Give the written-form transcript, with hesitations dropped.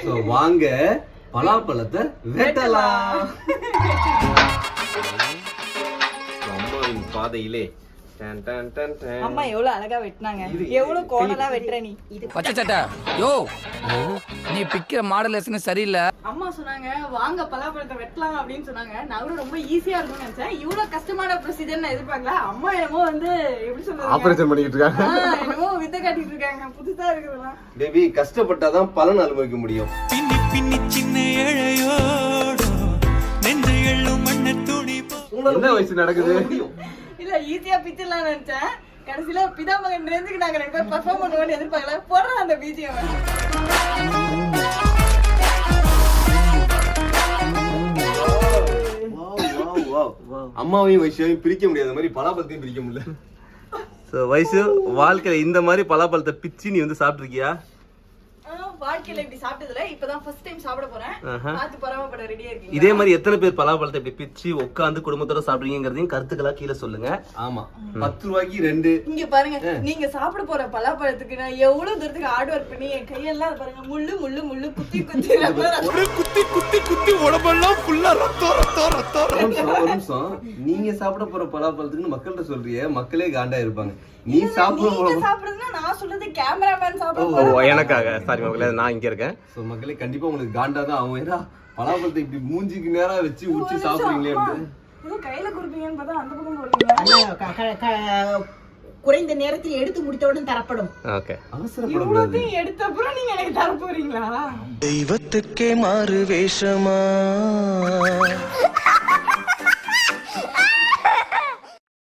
So வாங்க பலாப்பழத்தை வெட்டலாம். அம்மாவின் பாதையிலே அம்மா எவ்வளவு அழகா வெட்டினாங்க. எவ்வளவு கோணலா வெட்டுற நீ. பச்சை சட்டை யோ நீ பிக்கிற மாடலேஷன் சரியில்லை. அம்மா சொன்னாங்க வாங்க பலாப்பழத்தை வெட்டலாம் அப்படின்னு சொன்னாங்க. நான் ரொம்ப ஈஸியா இருக்கும்னு நினைச்சேன். இவ்வளவு கஷ்டமான ப்ரொசீஜர் நான் எதிர்பார்க்கல. அம்மா என்னமோ வந்து எப்படி சொல்றது, ஆபரேஷன் பண்ணிட்டு இருக்காங்க. என்னமோ வித்தை காட்டிட்டு இருக்காங்க. புதுசா இருக்குதுலாம். பேபி கஷ்டப்பட்டாதான் பலன் அனுபவிக்க முடியும். பின்னி பின்னி சின்ன இழையோடு நெஞ்சு எள்ளும் மண்ண துணி. என்ன வயசு நடக்குது? இல்ல ஈஸியா பிச்சிடலாம் நினைச்சேன். கடைசியில பிதாமகன் ரேஞ்சுக்கு நாங்க 2 பேர் பெர்ஃபார்ம் பண்ணுவோம்னு எதிர்பார்க்கல. போடுறோம் அந்த பிஜிஎம். அம்மாவையும் வயசையும் பிரிக்க முடியாத மாதிரி பலாப்பழத்தையும் பிரிக்க முடியல. வயசு வாழ்க்கையில இந்த மாதிரி பலாப்பழத்தை பிச்சு நீ வந்து சாப்பிட்டுருக்கியா? வாழ்க்கையில இப்படி சாப்பிட்டதுல இப்பதான் ஃபர்ஸ்ட் டைம் சாப்பிட போறேன். பார்த்து பராமப்பட ரெடியா இருக்கீங்க. இதே மாதிரி எத்தனை பேர் பலாப்பழத்தை இப்படி பிச்சு உட்காந்து குடும்பத்தோட சாப்பிடுறீங்கிறதையும் கருத்துக்களா கீழே சொல்லுங்க. ஆமா 10 ரூபாய்க்கு 2. இங்க பாருங்க, நீங்க சாப்பிட போற பலாப்பழத்துக்கு நான் எவ்வளவு தூரத்துக்கு ஹார்ட் ஒர்க் பண்ணி என் கையெல்லாம் பாருங்க முள்ளு முள்ளு முள்ளு குத்தி குத்தி குத்தி குத்தி குத்தி உடம்பெல்லாம் ஃபுல்லா ரத்தம் ரத்தம் ரத்தம். ஒரு நிமிஷம், நீங்க சாப்பிட போற பலாப்பழத்துக்கு மக்கள்கிட்ட சொல்றிய, மக்களே காண்டா இருப்பாங்க. நீ சாப்பிடுறதுன்னா நான் சொல்றது கேமராமேன் சாப்பிட எனக்காக சாரி மக்களே, நான் இங்க இருக்கேன். சோ மக்களே கண்டிப்பா உங்களுக்கு காண்டா தான் ஆகும். ஏன்னா பலாப்பழத்தை இப்படி மூஞ்சிக்கு நேரா வச்சு உச்சி சாப்பிடுறீங்களே. கையில குடுப்பீங்கன்னு பார்த்தா அந்த பக்கம் போறீங்க. குறைந்த நேரத்தில் எடுத்து முடித்தவுடன் தரப்படும். ஓகே, அவசரப்படக்கூடாது. எடுத்த அப்புறம் நீங்க எனக்கு தர போறீங்களா? தெய்வத்துக்கே மாறு வேஷமா